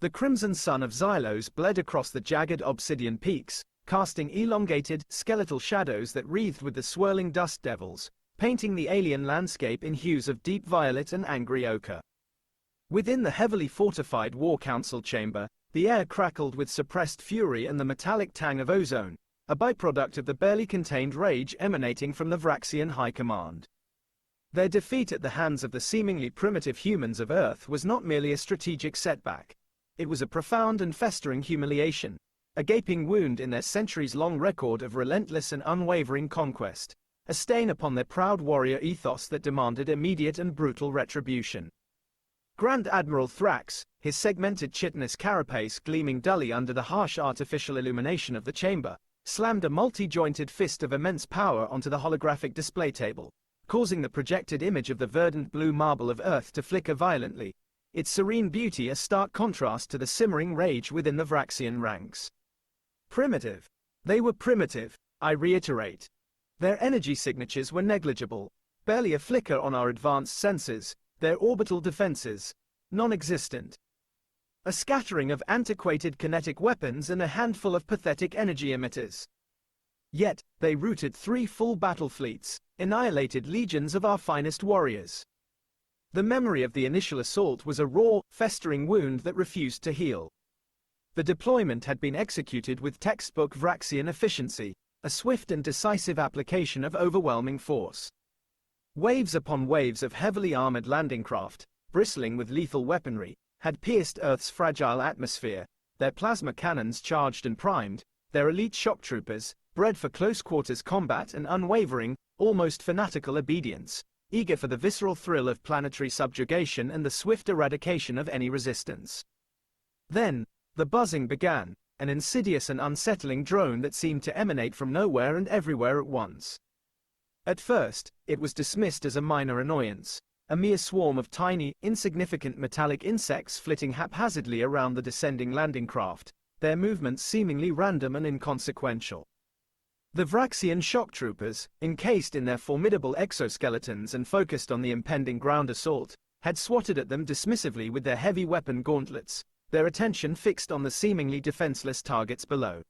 The crimson sun of Xylos bled across the jagged obsidian peaks, casting elongated, skeletal shadows that wreathed with the swirling dust devils, painting the alien landscape in hues of deep violet and angry ochre. Within the heavily fortified War Council chamber, the air crackled with suppressed fury and the metallic tang of ozone, a byproduct of the barely contained rage emanating from the Vraxian High Command. Their defeat at the hands of the seemingly primitive humans of Earth was not merely a strategic setback. It was a profound and festering humiliation, a gaping wound in their centuries-long record of relentless and unwavering conquest, a stain upon their proud warrior ethos that demanded immediate and brutal retribution. Grand Admiral Thrax, his segmented chitinous carapace gleaming dully under the harsh artificial illumination of the chamber, slammed a multi-jointed fist of immense power onto the holographic display table, causing the projected image of the verdant blue marble of Earth to flicker violently, its serene beauty a stark contrast to the simmering rage within the Vraxian ranks. Primitive. They were primitive, I reiterate. Their energy signatures were negligible, barely a flicker on our advanced senses, their orbital defenses non-existent. A scattering of antiquated kinetic weapons and a handful of pathetic energy emitters. Yet, they routed 3 full battle fleets, annihilated legions of our finest warriors. The memory of the initial assault was a raw, festering wound that refused to heal. The deployment had been executed with textbook Vraxian efficiency, a swift and decisive application of overwhelming force. Waves upon waves of heavily armored landing craft, bristling with lethal weaponry, had pierced Earth's fragile atmosphere, their plasma cannons charged and primed, their elite shock troopers, bred for close-quarters combat and unwavering, almost fanatical obedience, eager for the visceral thrill of planetary subjugation and the swift eradication of any resistance. Then, the buzzing began, an insidious and unsettling drone that seemed to emanate from nowhere and everywhere at once. At first, it was dismissed as a minor annoyance, a mere swarm of tiny, insignificant metallic insects flitting haphazardly around the descending landing craft, their movements seemingly random and inconsequential. The Vraxian shock troopers, encased in their formidable exoskeletons and focused on the impending ground assault, had swatted at them dismissively with their heavy weapon gauntlets, their attention fixed on the seemingly defenseless targets below.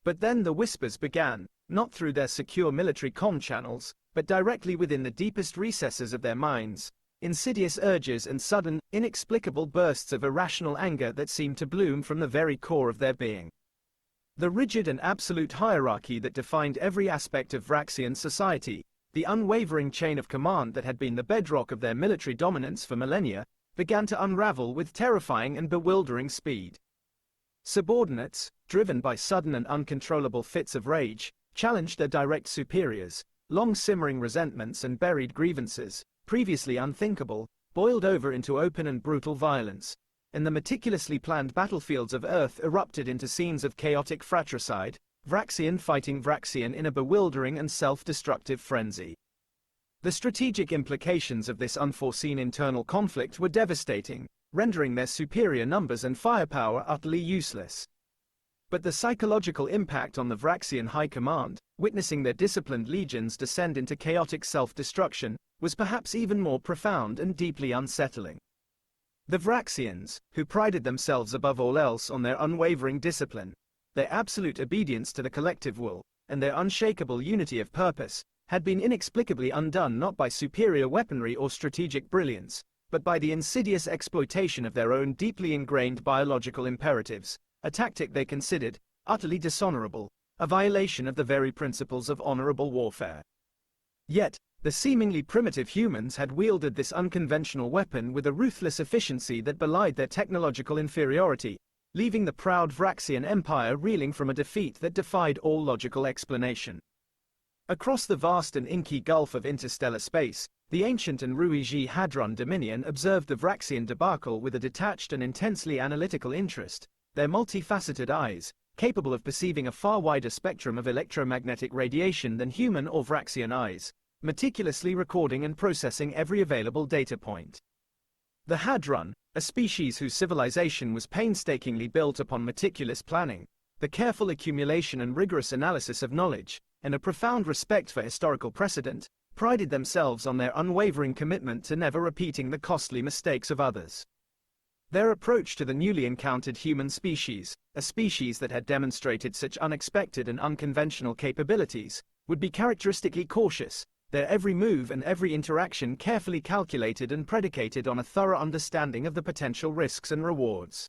But then the whispers began, not through their secure military comm channels, but directly within the deepest recesses of their minds, insidious urges and sudden, inexplicable bursts of irrational anger that seemed to bloom from the very core of their being. The rigid and absolute hierarchy that defined every aspect of Vraxian society, the unwavering chain of command that had been the bedrock of their military dominance for millennia, began to unravel with terrifying and bewildering speed. Subordinates, driven by sudden and uncontrollable fits of rage, challenged their direct superiors. Long-simmering resentments and buried grievances, previously unthinkable, boiled over into open and brutal violence, and the meticulously planned battlefields of Earth erupted into scenes of chaotic fratricide, Vraxian fighting Vraxian in a bewildering and self-destructive frenzy. The strategic implications of this unforeseen internal conflict were devastating, rendering their superior numbers and firepower utterly useless. But the psychological impact on the Vraxian High Command, witnessing their disciplined legions descend into chaotic self-destruction, was perhaps even more profound and deeply unsettling. The Vraxians, who prided themselves above all else on their unwavering discipline, their absolute obedience to the collective will, and their unshakable unity of purpose, had been inexplicably undone not by superior weaponry or strategic brilliance, but by the insidious exploitation of their own deeply ingrained biological imperatives, a tactic they considered utterly dishonorable, a violation of the very principles of honorable warfare. Yet, the seemingly primitive humans had wielded this unconventional weapon with a ruthless efficiency that belied their technological inferiority, leaving the proud Vraxian Empire reeling from a defeat that defied all logical explanation. Across the vast and inky gulf of interstellar space, the ancient and Ruiji Hadrun Dominion observed the Vraxian debacle with a detached and intensely analytical interest, their multifaceted eyes, capable of perceiving a far wider spectrum of electromagnetic radiation than human or Vraxian eyes, meticulously recording and processing every available data point. The Hadrun, a species whose civilization was painstakingly built upon meticulous planning, the careful accumulation and rigorous analysis of knowledge, and a profound respect for historical precedent, prided themselves on their unwavering commitment to never repeating the costly mistakes of others. Their approach to the newly encountered human species, a species that had demonstrated such unexpected and unconventional capabilities, would be characteristically cautious, their every move and every interaction carefully calculated and predicated on a thorough understanding of the potential risks and rewards.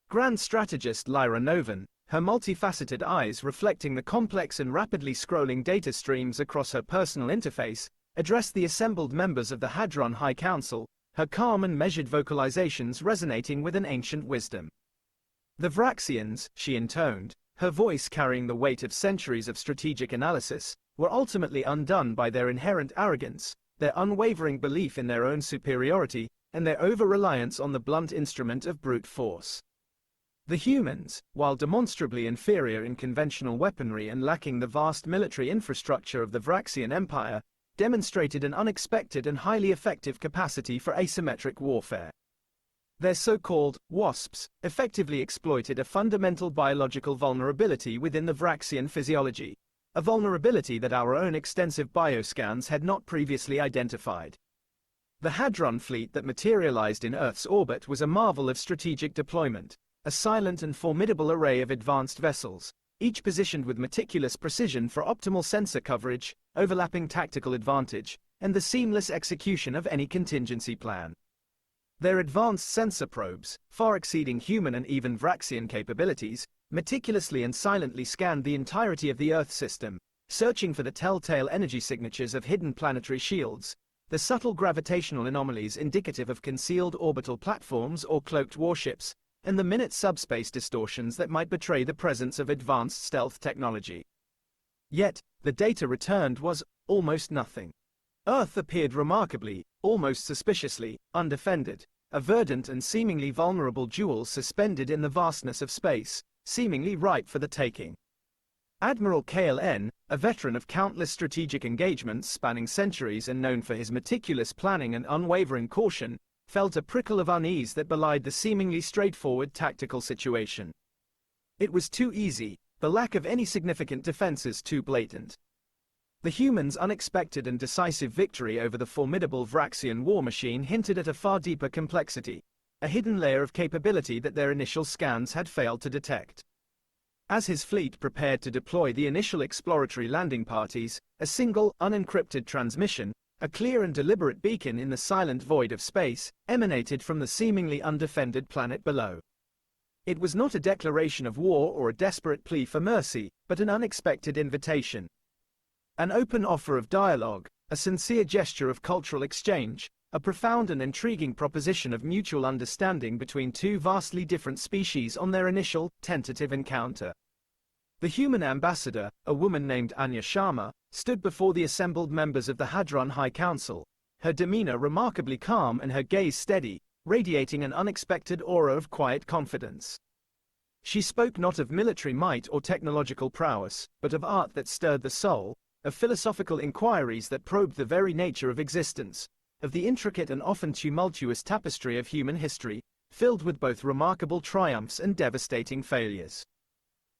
Grand strategist Lyra Novan, her multifaceted eyes reflecting the complex and rapidly scrolling data streams across her personal interface, addressed the assembled members of the Hadrun High Council, her calm and measured vocalizations resonating with an ancient wisdom. The Vraxians, she intoned, her voice carrying the weight of centuries of strategic analysis, were ultimately undone by their inherent arrogance, their unwavering belief in their own superiority, and their over-reliance on the blunt instrument of brute force. The humans, while demonstrably inferior in conventional weaponry and lacking the vast military infrastructure of the Vraxian Empire, demonstrated an unexpected and highly effective capacity for asymmetric warfare. Their so-called wasps effectively exploited a fundamental biological vulnerability within the Vraxian physiology, a vulnerability that our own extensive bioscans had not previously identified. The Hadrun fleet that materialized in Earth's orbit was a marvel of strategic deployment, a silent and formidable array of advanced vessels, each positioned with meticulous precision for optimal sensor coverage, overlapping tactical advantage, and the seamless execution of any contingency plan. Their advanced sensor probes, far exceeding human and even Vraxian capabilities, meticulously and silently scanned the entirety of the Earth system, searching for the telltale energy signatures of hidden planetary shields, the subtle gravitational anomalies indicative of concealed orbital platforms or cloaked warships, and the minute subspace distortions that might betray the presence of advanced stealth technology. Yet, the data returned was almost nothing. Earth appeared remarkably, almost suspiciously, undefended, a verdant and seemingly vulnerable jewel suspended in the vastness of space, seemingly ripe for the taking. Admiral KLN, a veteran of countless strategic engagements spanning centuries and known for his meticulous planning and unwavering caution, felt a prickle of unease that belied the seemingly straightforward tactical situation. It was too easy, the lack of any significant defenses too blatant. The humans' unexpected and decisive victory over the formidable Vraxian war machine hinted at a far deeper complexity, a hidden layer of capability that their initial scans had failed to detect. As his fleet prepared to deploy the initial exploratory landing parties, a single, unencrypted transmission, a clear and deliberate beacon in the silent void of space, emanated from the seemingly undefended planet below. It was not a declaration of war or a desperate plea for mercy, but an unexpected invitation. An open offer of dialogue, a sincere gesture of cultural exchange, a profound and intriguing proposition of mutual understanding between two vastly different species on their initial, tentative encounter. The human ambassador, a woman named Anya Sharma, stood before the assembled members of the Hadrun High Council, her demeanor remarkably calm and her gaze steady, radiating an unexpected aura of quiet confidence. She spoke not of military might or technological prowess, but of art that stirred the soul, of philosophical inquiries that probed the very nature of existence, of the intricate and often tumultuous tapestry of human history, filled with both remarkable triumphs and devastating failures.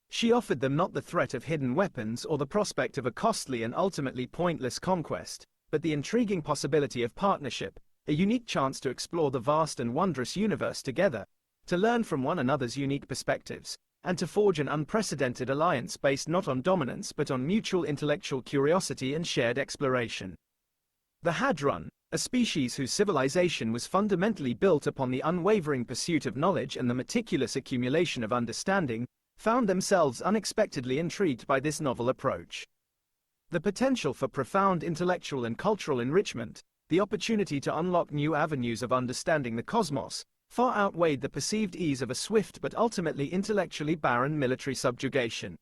She offered them not the threat of hidden weapons or the prospect of a costly and ultimately pointless conquest, but the intriguing possibility of partnership, a unique chance to explore the vast and wondrous universe together, to learn from one another's unique perspectives, and to forge an unprecedented alliance based not on dominance but on mutual intellectual curiosity and shared exploration. The Hadrun, a species whose civilization was fundamentally built upon the unwavering pursuit of knowledge and the meticulous accumulation of understanding, found themselves unexpectedly intrigued by this novel approach. The potential for profound intellectual and cultural enrichment, the opportunity to unlock new avenues of understanding the cosmos, far outweighed the perceived ease of a swift but ultimately intellectually barren military subjugation.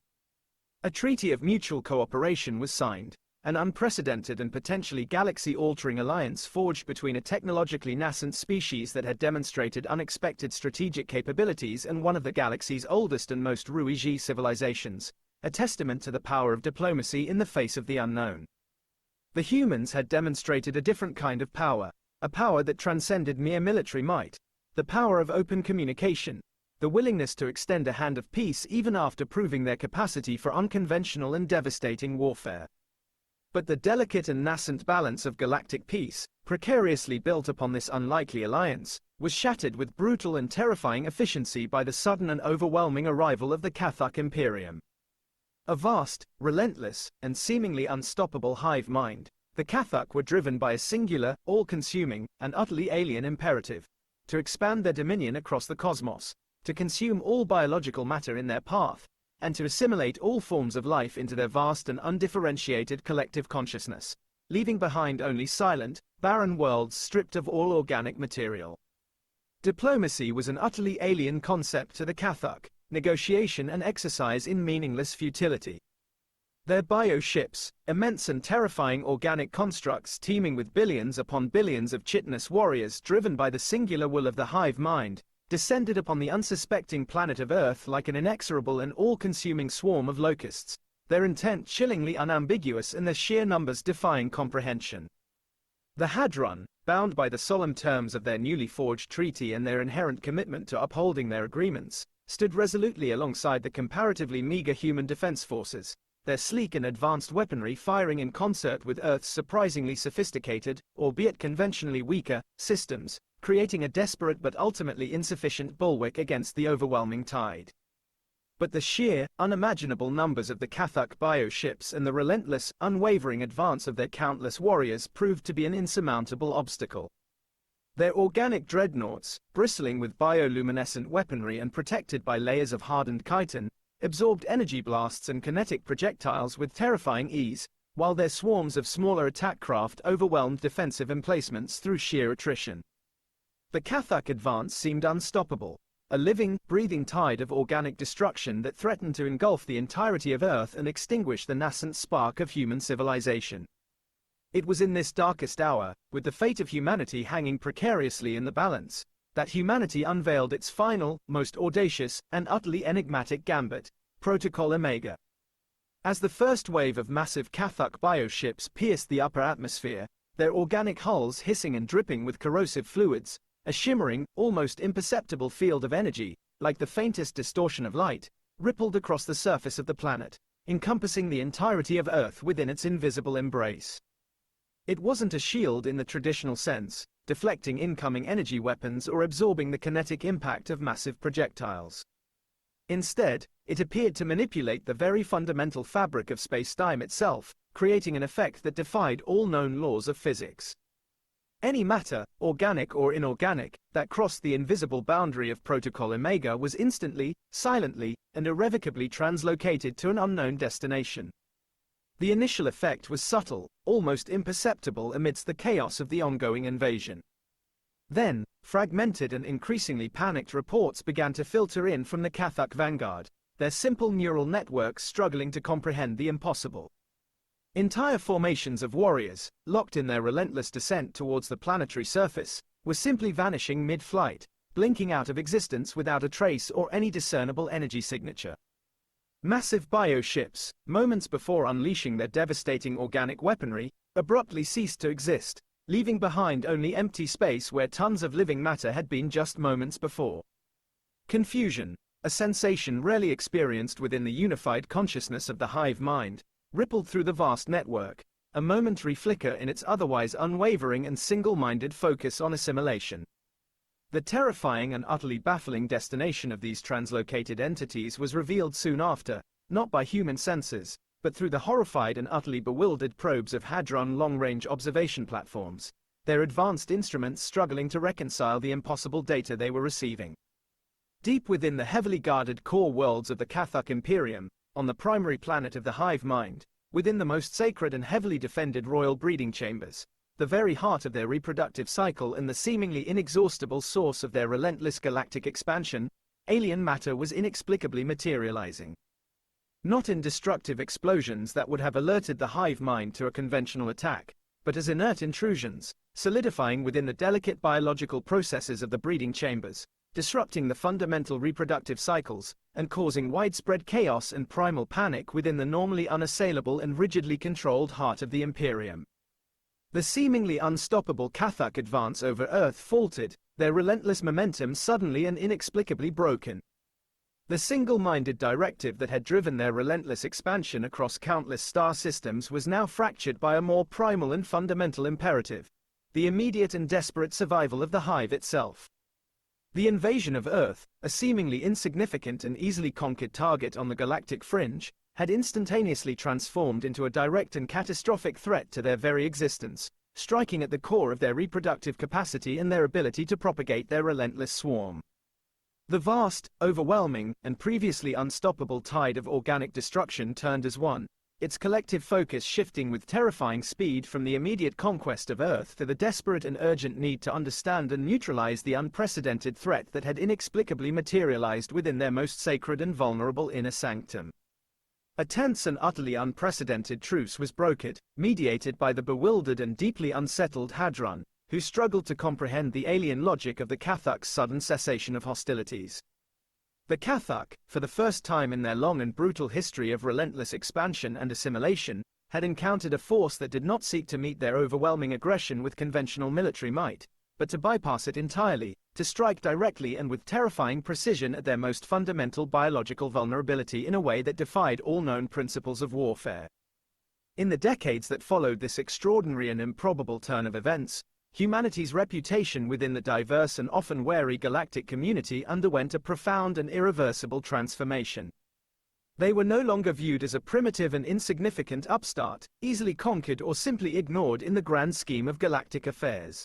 A treaty of mutual cooperation was signed, an unprecedented and potentially galaxy-altering alliance forged between a technologically nascent species that had demonstrated unexpected strategic capabilities and one of the galaxy's oldest and most rouge civilizations, a testament to the power of diplomacy in the face of the unknown. The humans had demonstrated a different kind of power, a power that transcended mere military might, the power of open communication, the willingness to extend a hand of peace even after proving their capacity for unconventional and devastating warfare. But the delicate and nascent balance of galactic peace, precariously built upon this unlikely alliance, was shattered with brutal and terrifying efficiency by the sudden and overwhelming arrival of the Cathuck Imperium. A vast, relentless, and seemingly unstoppable hive mind, the Cathuck were driven by a singular, all-consuming, and utterly alien imperative: to expand their dominion across the cosmos, to consume all biological matter in their path, and to assimilate all forms of life into their vast and undifferentiated collective consciousness, leaving behind only silent, barren worlds stripped of all organic material. Diplomacy was an utterly alien concept to the Cathuck, negotiation an exercise in meaningless futility. Their bioships, immense and terrifying organic constructs teeming with billions upon billions of chitinous warriors driven by the singular will of the hive mind, descended upon the unsuspecting planet of Earth like an inexorable and all-consuming swarm of locusts, their intent chillingly unambiguous and their sheer numbers defying comprehension. The Hadrun, bound by the solemn terms of their newly forged treaty and their inherent commitment to upholding their agreements, stood resolutely alongside the comparatively meager human defense forces, their sleek and advanced weaponry firing in concert with Earth's surprisingly sophisticated, albeit conventionally weaker, systems, creating a desperate but ultimately insufficient bulwark against the overwhelming tide. But the sheer, unimaginable numbers of the Cathuck bioships and the relentless, unwavering advance of their countless warriors proved to be an insurmountable obstacle. Their organic dreadnoughts, bristling with bioluminescent weaponry and protected by layers of hardened chitin, absorbed energy blasts and kinetic projectiles with terrifying ease, while their swarms of smaller attack craft overwhelmed defensive emplacements through sheer attrition. The Cathuck advance seemed unstoppable, a living, breathing tide of organic destruction that threatened to engulf the entirety of Earth and extinguish the nascent spark of human civilization. It was in this darkest hour, with the fate of humanity hanging precariously in the balance, that humanity unveiled its final, most audacious, and utterly enigmatic gambit, Protocol Omega. As the first wave of massive Cathuck bioships pierced the upper atmosphere, their organic hulls hissing and dripping with corrosive fluids, a shimmering, almost imperceptible field of energy, like the faintest distortion of light, rippled across the surface of the planet, encompassing the entirety of Earth within its invisible embrace. It wasn't a shield in the traditional sense, deflecting incoming energy weapons or absorbing the kinetic impact of massive projectiles. Instead, it appeared to manipulate the very fundamental fabric of space-time itself, creating an effect that defied all known laws of physics. Any matter, organic or inorganic, that crossed the invisible boundary of Protocol Omega was instantly, silently, and irrevocably translocated to an unknown destination. The initial effect was subtle, almost imperceptible amidst the chaos of the ongoing invasion. Then, fragmented and increasingly panicked reports began to filter in from the Cathuck vanguard, their simple neural networks struggling to comprehend the impossible. Entire formations of warriors, locked in their relentless descent towards the planetary surface, were simply vanishing mid-flight, blinking out of existence without a trace or any discernible energy signature. Massive bioships, moments before unleashing their devastating organic weaponry, abruptly ceased to exist, leaving behind only empty space where tons of living matter had been just moments before. Confusion, a sensation rarely experienced within the unified consciousness of the hive mind, rippled through the vast network, a momentary flicker in its otherwise unwavering and single-minded focus on assimilation. The terrifying and utterly baffling destination of these translocated entities was revealed soon after, not by human senses, but through the horrified and utterly bewildered probes of Hadrun long-range observation platforms, their advanced instruments struggling to reconcile the impossible data they were receiving. Deep within the heavily guarded core worlds of the Cathuck Imperium, on the primary planet of the hive mind, within the most sacred and heavily defended royal breeding chambers, the very heart of their reproductive cycle and the seemingly inexhaustible source of their relentless galactic expansion, alien matter was inexplicably materializing. Not in destructive explosions that would have alerted the hive mind to a conventional attack, but as inert intrusions, solidifying within the delicate biological processes of the breeding chambers, disrupting the fundamental reproductive cycles, and causing widespread chaos and primal panic within the normally unassailable and rigidly controlled heart of the Imperium. The seemingly unstoppable Cathuck advance over Earth faltered, their relentless momentum suddenly and inexplicably broken. The single-minded directive that had driven their relentless expansion across countless star systems was now fractured by a more primal and fundamental imperative: the immediate and desperate survival of the hive itself. The invasion of Earth, a seemingly insignificant and easily conquered target on the galactic fringe, had instantaneously transformed into a direct and catastrophic threat to their very existence, striking at the core of their reproductive capacity and their ability to propagate their relentless swarm. The vast, overwhelming, and previously unstoppable tide of organic destruction turned as one, its collective focus shifting with terrifying speed from the immediate conquest of Earth to the desperate and urgent need to understand and neutralize the unprecedented threat that had inexplicably materialized within their most sacred and vulnerable inner sanctum. A tense and utterly unprecedented truce was brokered, mediated by the bewildered and deeply unsettled Hadrun, who struggled to comprehend the alien logic of the Cathuck's sudden cessation of hostilities. The Cathuck, for the first time in their long and brutal history of relentless expansion and assimilation, had encountered a force that did not seek to meet their overwhelming aggression with conventional military might, but to bypass it entirely, to strike directly and with terrifying precision at their most fundamental biological vulnerability in a way that defied all known principles of warfare. In the decades that followed this extraordinary and improbable turn of events, humanity's reputation within the diverse and often wary galactic community underwent a profound and irreversible transformation. They were no longer viewed as a primitive and insignificant upstart, easily conquered or simply ignored in the grand scheme of galactic affairs.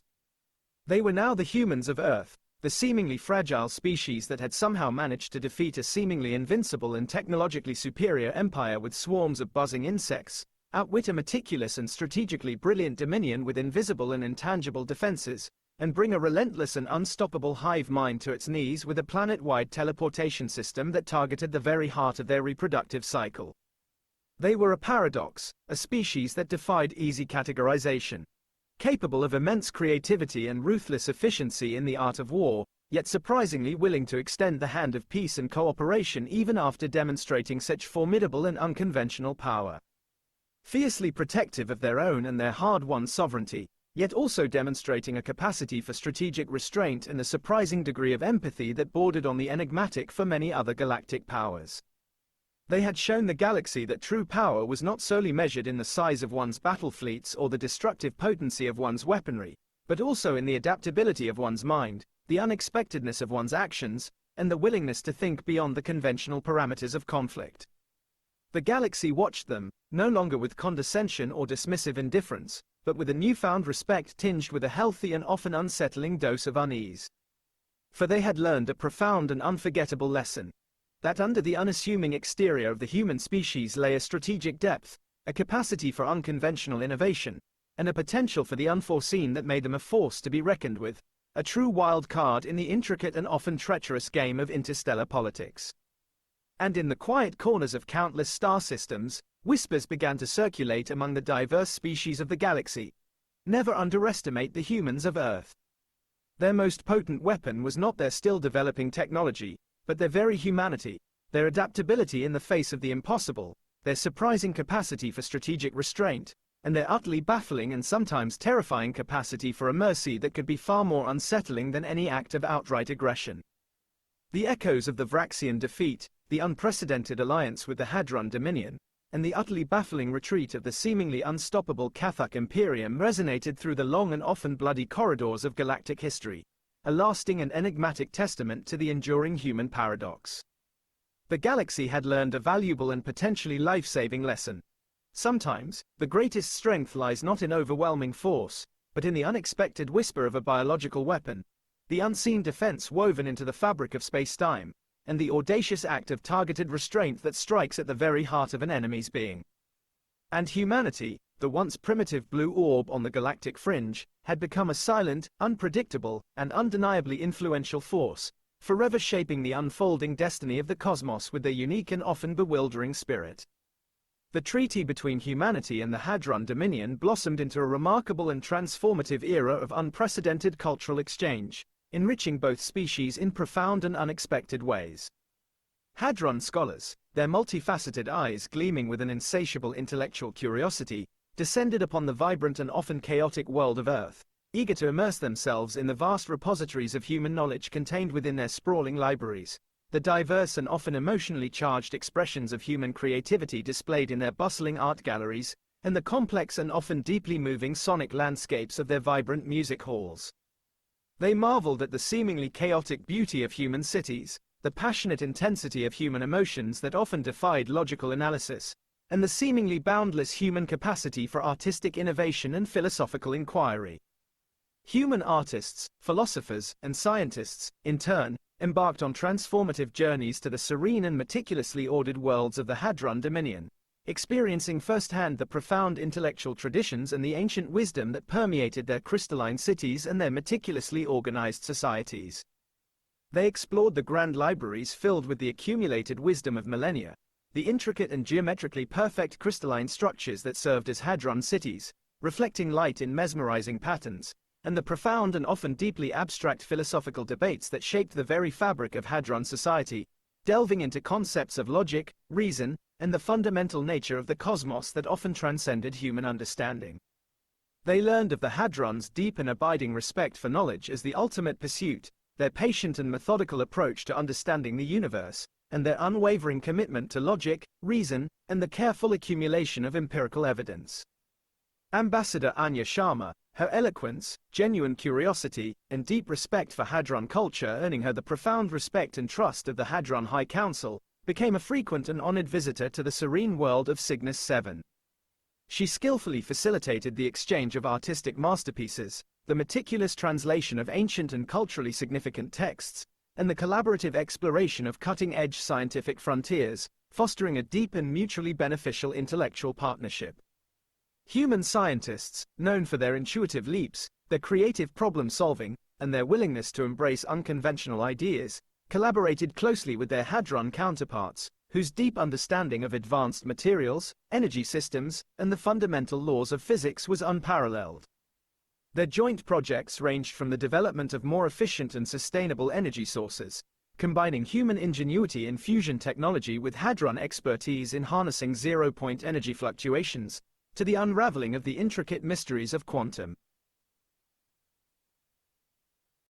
They were now the humans of Earth, the seemingly fragile species that had somehow managed to defeat a seemingly invincible and technologically superior empire with swarms of buzzing insects, outwit a meticulous and strategically brilliant dominion with invisible and intangible defenses, and bring a relentless and unstoppable hive mind to its knees with a planet-wide teleportation system that targeted the very heart of their reproductive cycle. They were a paradox, a species that defied easy categorization. Capable of immense creativity and ruthless efficiency in the art of war, yet surprisingly willing to extend the hand of peace and cooperation even after demonstrating such formidable and unconventional power. Fiercely protective of their own and their hard-won sovereignty, yet also demonstrating a capacity for strategic restraint and a surprising degree of empathy that bordered on the enigmatic for many other galactic powers. They had shown the galaxy that true power was not solely measured in the size of one's battle fleets or the destructive potency of one's weaponry, but also in the adaptability of one's mind, the unexpectedness of one's actions, and the willingness to think beyond the conventional parameters of conflict. The galaxy watched them, no longer with condescension or dismissive indifference, but with a newfound respect tinged with a healthy and often unsettling dose of unease. For they had learned a profound and unforgettable lesson: that under the unassuming exterior of the human species lay a strategic depth, a capacity for unconventional innovation, and a potential for the unforeseen that made them a force to be reckoned with, a true wild card in the intricate and often treacherous game of interstellar politics. And in the quiet corners of countless star systems, whispers began to circulate among the diverse species of the galaxy: never underestimate the humans of Earth. Their most potent weapon was not their still-developing technology, but their very humanity, their adaptability in the face of the impossible, their surprising capacity for strategic restraint, and their utterly baffling and sometimes terrifying capacity for a mercy that could be far more unsettling than any act of outright aggression. The echoes of the Vraxian defeat, the unprecedented alliance with the Hadrun Dominion, and the utterly baffling retreat of the seemingly unstoppable Cathuck Imperium resonated through the long and often bloody corridors of galactic history, a lasting and enigmatic testament to the enduring human paradox. The galaxy had learned a valuable and potentially life-saving lesson. Sometimes, the greatest strength lies not in overwhelming force, but in the unexpected whisper of a biological weapon, the unseen defense woven into the fabric of space-time, and the audacious act of targeted restraint that strikes at the very heart of an enemy's being. And humanity, the once primitive blue orb on the galactic fringe, had become a silent, unpredictable, and undeniably influential force, forever shaping the unfolding destiny of the cosmos with their unique and often bewildering spirit. The treaty between humanity and the Hadrun Dominion blossomed into a remarkable and transformative era of unprecedented cultural exchange, enriching both species in profound and unexpected ways. Hadrun scholars, their multifaceted eyes gleaming with an insatiable intellectual curiosity, descended upon the vibrant and often chaotic world of Earth, eager to immerse themselves in the vast repositories of human knowledge contained within their sprawling libraries, the diverse and often emotionally charged expressions of human creativity displayed in their bustling art galleries, and the complex and often deeply moving sonic landscapes of their vibrant music halls. They marveled at the seemingly chaotic beauty of human cities, the passionate intensity of human emotions that often defied logical analysis, and the seemingly boundless human capacity for artistic innovation and philosophical inquiry. Human artists, philosophers, and scientists, in turn, embarked on transformative journeys to the serene and meticulously ordered worlds of the Hadrun Dominion, experiencing firsthand the profound intellectual traditions and the ancient wisdom that permeated their crystalline cities and their meticulously organized societies. They explored the grand libraries filled with the accumulated wisdom of millennia, the intricate and geometrically perfect crystalline structures that served as Hadrun cities, reflecting light in mesmerizing patterns, and the profound and often deeply abstract philosophical debates that shaped the very fabric of Hadrun society, delving into concepts of logic, reason, and the fundamental nature of the cosmos that often transcended human understanding. They learned of the Hadrun's deep and abiding respect for knowledge as the ultimate pursuit, their patient and methodical approach to understanding the universe, and their unwavering commitment to logic, reason, and the careful accumulation of empirical evidence. Ambassador Anya Sharma, her eloquence, genuine curiosity, and deep respect for Hadrun culture earning her the profound respect and trust of the Hadrun High Council, became a frequent and honored visitor to the serene world of Cygnus 7. She skillfully facilitated the exchange of artistic masterpieces, the meticulous translation of ancient and culturally significant texts, and the collaborative exploration of cutting-edge scientific frontiers, fostering a deep and mutually beneficial intellectual partnership. Human scientists, known for their intuitive leaps, their creative problem-solving, and their willingness to embrace unconventional ideas, collaborated closely with their Hadrun counterparts, whose deep understanding of advanced materials, energy systems, and the fundamental laws of physics was unparalleled. Their joint projects ranged from the development of more efficient and sustainable energy sources, combining human ingenuity in fusion technology with Hadrun expertise in harnessing zero-point energy fluctuations, to the unraveling of the intricate mysteries of quantum